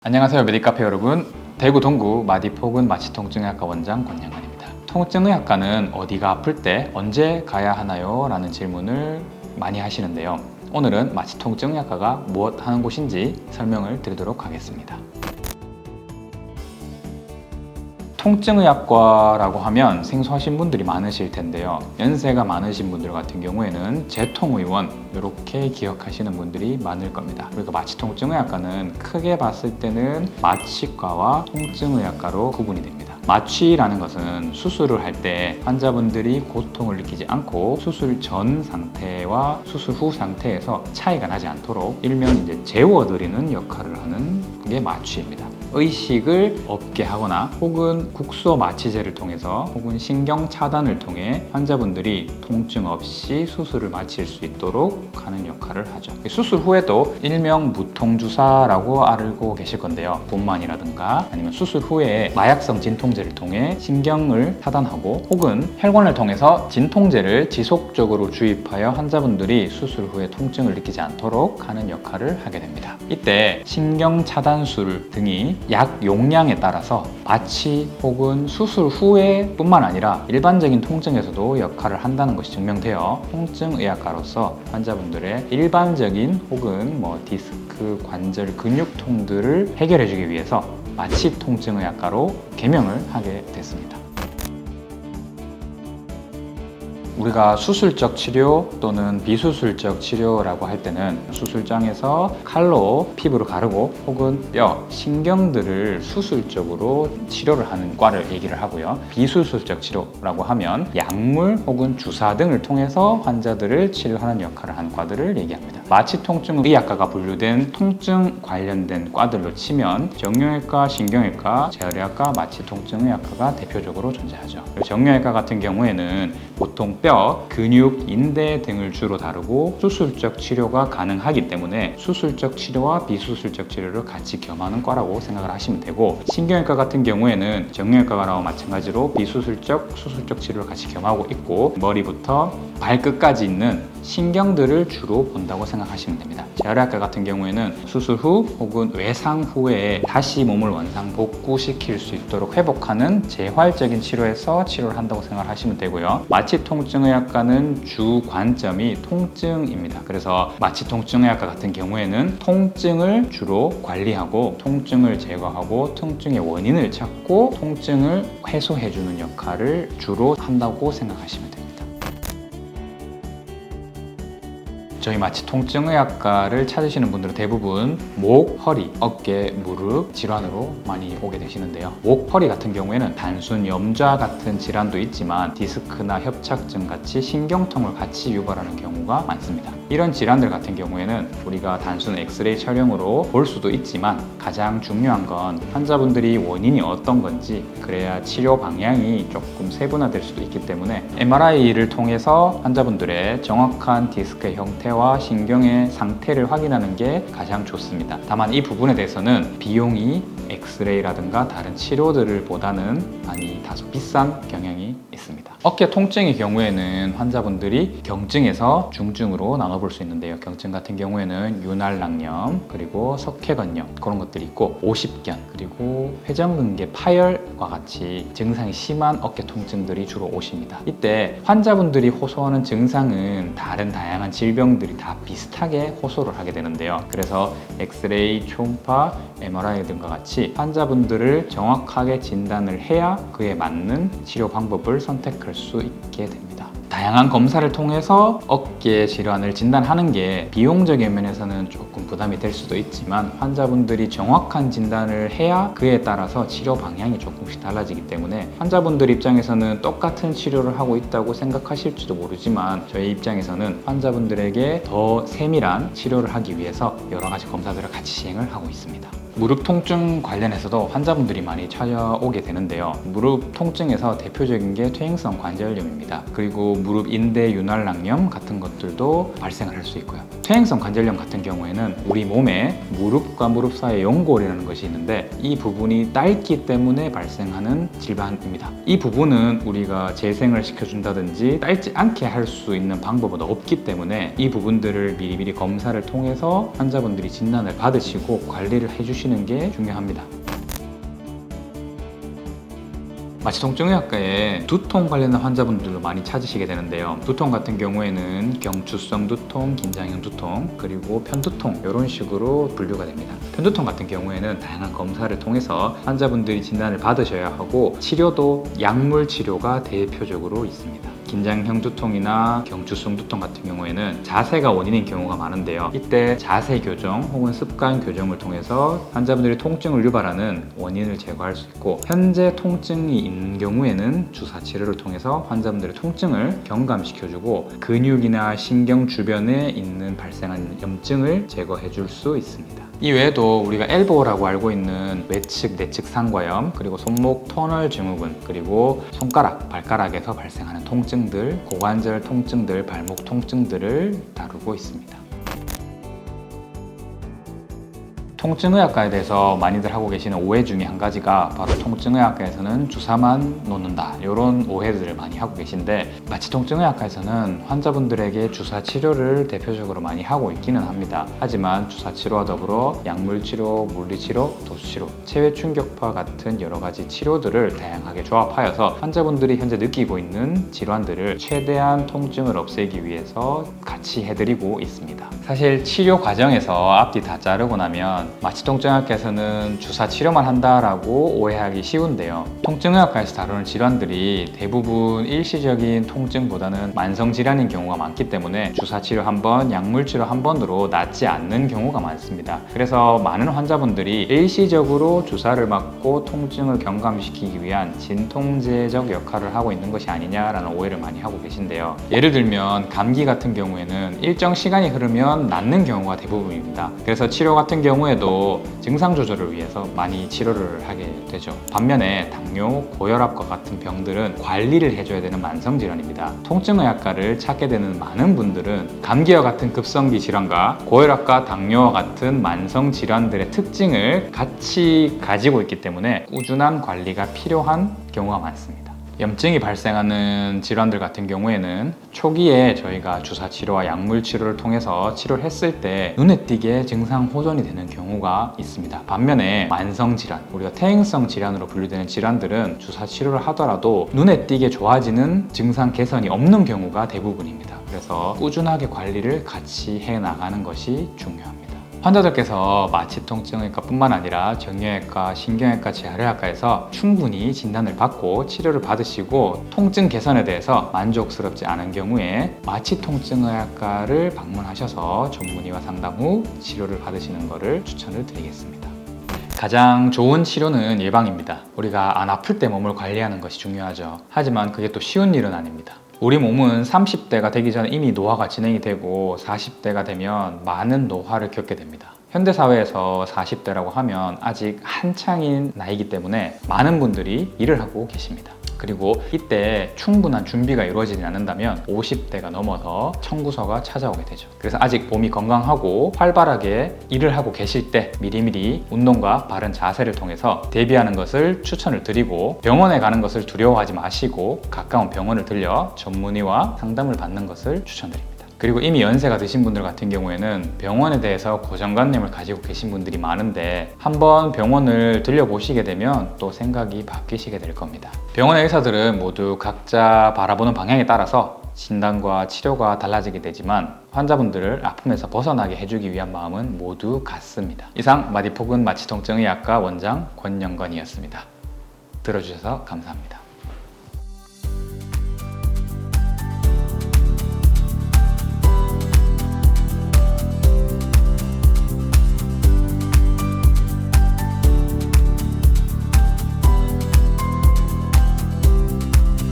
안녕하세요, 메디카페 여러분. 대구 동구 마디포근 마취통증의학과 원장 권양관입니다. 통증의학과는 어디가 아플 때 언제 가야 하나요? 라는 질문을 많이 하시는데요. 오늘은 마취통증의학과가 무엇 하는 곳인지 설명을 드리도록 하겠습니다. 통증의학과라고 하면 생소하신 분들이 많으실 텐데요. 연세가 많으신 분들 같은 경우에는 재통의원 이렇게 기억하시는 분들이 많을 겁니다. 그리고 마취통증의학과는 크게 봤을 때는 마취과와 통증의학과로 구분이 됩니다. 마취라는 것은 수술을 할 때 환자분들이 고통을 느끼지 않고 수술 전 상태와 수술 후 상태에서 차이가 나지 않도록 일명 재워드리는 역할을 하는 게 마취입니다. 의식을 없게 하거나 혹은 국소 마취제를 통해서 혹은 신경 차단을 통해 환자분들이 통증 없이 수술을 마칠 수 있도록 하는 역할을 하죠. 수술 후에도 일명 무통주사라고 알고 계실 건데요. 본만이라든가 아니면 수술 후에 마약성 진통제를 통해 신경을 차단하고 혹은 혈관을 통해서 진통제를 지속적으로 주입하여 환자분들이 수술 후에 통증을 느끼지 않도록 하는 역할을 하게 됩니다. 이때 신경 차단술 등이 약 용량에 따라서 마취 혹은 수술 후에 뿐만 아니라 일반적인 통증에서도 역할을 한다는 것이 증명되어 통증의학과로서 환자분들의 일반적인 혹은 디스크, 관절, 근육통들을 해결해주기 위해서 마취통증의학과로 개명을 하게 됐습니다. 우리가 수술적 치료 또는 비수술적 치료라고 할 때는 수술장에서 칼로 피부를 가르고 혹은 뼈, 신경들을 수술적으로 치료를 하는 과를 얘기를 하고요. 비수술적 치료라고 하면 약물 혹은 주사 등을 통해서 환자들을 치료하는 역할을 하는 과들을 얘기합니다. 마취통증의학과가 분류된 통증 관련된 과들로 치면 정형외과, 신경외과, 재활의학과, 마취통증의학과가 대표적으로 존재하죠. 정형외과 같은 경우에는 보통 뼈, 근육, 인대 등을 주로 다루고 수술적 치료가 가능하기 때문에 수술적 치료와 비수술적 치료를 같이 겸하는 과라고 생각을 하시면 되고, 신경외과 같은 경우에는 정형외과와 마찬가지로 비수술적, 수술적 치료를 같이 겸하고 있고 머리부터 발끝까지 있는 신경들을 주로 본다고 생각하시면 됩니다. 재활의학과 같은 경우에는 수술 후 혹은 외상 후에 다시 몸을 원상 복구시킬 수 있도록 회복하는 재활적인 치료에서 치료를 한다고 생각하시면 되고요. 마취통증의학과는 주 관점이 통증입니다. 그래서 마취통증의학과 같은 경우에는 통증을 주로 관리하고 통증을 제거하고 통증의 원인을 찾고 통증을 해소해주는 역할을 주로 한다고 생각하시면 됩니다. 저희 마취통증의학과를 찾으시는 분들은 대부분 목, 허리, 어깨, 무릎 질환으로 많이 오게 되시는데요. 목, 허리 같은 경우에는 단순 염좌 같은 질환도 있지만 디스크나 협착증 같이 신경통을 같이 유발하는 경우가 많습니다. 이런 질환들 같은 경우에는 우리가 단순 엑스레이 촬영으로 볼 수도 있지만 가장 중요한 건 환자분들이 원인이 어떤 건지, 그래야 치료 방향이 조금 세분화될 수도 있기 때문에 MRI를 통해서 환자분들의 정확한 디스크의 형태 와 신경의 상태를 확인하는 게 가장 좋습니다. 다만 이 부분에 대해서는 비용이 엑스레이라든가 다른 치료들을 보다는 많이 다소 비싼 경향이 있습니다. 어깨 통증의 경우에는 환자분들이 경증에서 중증으로 나눠볼 수 있는데요. 경증 같은 경우에는 윤활낭염, 그리고 석회건염 그런 것들이 있고, 오십견, 그리고 회전근개 파열과 같이 증상이 심한 어깨 통증들이 주로 오십니다. 이때 환자분들이 호소하는 증상은 다른 다양한 질병들이 다 비슷하게 호소를 하게 되는데요. 그래서 엑스레이, 초음파, MRI 등과 같이 환자분들을 정확하게 진단을 해야 그에 맞는 치료 방법을 선택할 수 있게 됩니다. 다양한 검사를 통해서 어깨 질환을 진단하는 게 비용적인 면에서는 조금 부담이 될 수도 있지만 환자분들이 정확한 진단을 해야 그에 따라서 치료 방향이 조금씩 달라지기 때문에 환자분들 입장에서는 똑같은 치료를 하고 있다고 생각하실지도 모르지만 저희 입장에서는 환자분들에게 더 세밀한 치료를 하기 위해서 여러 가지 검사들을 같이 시행을 하고 있습니다. 무릎 통증 관련해서도 환자분들이 많이 찾아오게 되는데요. 무릎 통증에서 대표적인 게 퇴행성 관절염입니다. 그리고 무릎 인대 윤활낭염 같은 것들도 발생을 할 수 있고요. 퇴행성 관절염 같은 경우에는 우리 몸에 무릎과 무릎 사이에 연골이라는 것이 있는데 이 부분이 닳기 때문에 발생하는 질환입니다. 이 부분은 우리가 재생을 시켜준다든지 닳지 않게 할 수 있는 방법은 없기 때문에 이 부분들을 미리미리 검사를 통해서 환자분들이 진단을 받으시고 관리를 해주시는 주시는 게 중요합니다. 마취통증의학과에 두통 관련된 환자분들도 많이 찾으시게 되는데요. 두통 같은 경우에는 경추성 두통, 긴장형 두통, 그리고 편두통 이런 식으로 분류가 됩니다. 편두통 같은 경우에는 다양한 검사를 통해서 환자분들이 진단을 받으셔야 하고 치료도 약물 치료가 대표적으로 있습니다. 긴장형 두통이나 경추성 두통 같은 경우에는 자세가 원인인 경우가 많은데요. 이때 자세 교정 혹은 습관 교정을 통해서 환자분들이 통증을 유발하는 원인을 제거할 수 있고, 현재 통증이 있는 경우에는 주사 치료를 통해서 환자분들의 통증을 경감시켜주고 근육이나 신경 주변에 있는 발생한 염증을 제거해 줄 수 있습니다. 이 외에도 우리가 엘보라고 알고 있는 외측, 내측 상과염, 그리고 손목 터널 증후군, 그리고 손가락, 발가락에서 발생하는 통증들, 고관절 통증들, 발목 통증들을 다루고 있습니다. 통증의학과에 대해서 많이들 하고 계시는 오해 중에 한 가지가 바로 통증의학과에서는 주사만 놓는다, 이런 오해들을 많이 하고 계신데, 마취 통증의학과에서는 환자분들에게 주사 치료를 대표적으로 많이 하고 있기는 합니다. 하지만 주사 치료와 더불어 약물 치료, 물리 치료, 도수 치료, 체외 충격파 같은 여러 가지 치료들을 다양하게 조합하여서 환자분들이 현재 느끼고 있는 질환들을 최대한 통증을 없애기 위해서 같이 해드리고 있습니다. 사실 치료 과정에서 앞뒤 다 자르고 나면 마취통증의학과에서는 주사 치료만 한다라고 오해하기 쉬운데요. 통증의학과에서 다루는 질환들이 대부분 일시적인 통증보다는 만성질환인 경우가 많기 때문에 주사 치료 한 번, 약물 치료 한 번으로 낫지 않는 경우가 많습니다. 그래서 많은 환자분들이 일시적으로 주사를 맞고 통증을 경감시키기 위한 진통제적 역할을 하고 있는 것이 아니냐라는 오해를 많이 하고 계신데요. 예를 들면 감기 같은 경우에는 일정 시간이 흐르면 낫는 경우가 대부분입니다. 그래서 치료 같은 경우에도 증상 조절을 위해서 많이 치료를 하게 되죠. 반면에 당뇨, 고혈압과 같은 병들은 관리를 해줘야 되는 만성질환입니다. 통증의학과를 찾게 되는 많은 분들은 감기와 같은 급성기 질환과 고혈압과 당뇨와 같은 만성질환들의 특징을 같이 가지고 있기 때문에 꾸준한 관리가 필요한 경우가 많습니다. 염증이 발생하는 질환들 같은 경우에는 초기에 저희가 주사 치료와 약물 치료를 통해서 치료를 했을 때 눈에 띄게 증상 호전이 되는 경우가 있습니다. 반면에 만성 질환, 우리가 퇴행성 질환으로 분류되는 질환들은 주사 치료를 하더라도 눈에 띄게 좋아지는 증상 개선이 없는 경우가 대부분입니다. 그래서 꾸준하게 관리를 같이 해 나가는 것이 중요합니다. 환자들께서 마취통증의과 뿐만 아니라 정형외과, 신경외과, 재활의학과에서 충분히 진단을 받고 치료를 받으시고 통증 개선에 대해서 만족스럽지 않은 경우에 마취통증의학과를 방문하셔서 전문의와 상담 후 치료를 받으시는 것을 추천을 드리겠습니다. 가장 좋은 치료는 예방입니다. 우리가 안 아플 때 몸을 관리하는 것이 중요하죠. 하지만 그게 또 쉬운 일은 아닙니다. 우리 몸은 30대가 되기 전에 이미 노화가 진행이 되고 40대가 되면 많은 노화를 겪게 됩니다. 현대사회에서 40대라고 하면 아직 한창인 나이기 때문에 많은 분들이 일을 하고 계십니다. 그리고 이때 충분한 준비가 이루어지지 않는다면 50대가 넘어서 청구서가 찾아오게 되죠. 그래서 아직 몸이 건강하고 활발하게 일을 하고 계실 때 미리미리 운동과 바른 자세를 통해서 대비하는 것을 추천을 드리고, 병원에 가는 것을 두려워하지 마시고 가까운 병원을 들려 전문의와 상담을 받는 것을 추천드립니다. 그리고 이미 연세가 드신 분들 같은 경우에는 병원에 대해서 고정관념을 가지고 계신 분들이 많은데, 한번 병원을 들려보시게 되면 또 생각이 바뀌시게 될 겁니다. 병원의 의사들은 모두 각자 바라보는 방향에 따라서 진단과 치료가 달라지게 되지만 환자분들을 아픔에서 벗어나게 해주기 위한 마음은 모두 같습니다. 이상 마디포근 마취통증의학과 원장 권영건이었습니다. 들어주셔서 감사합니다.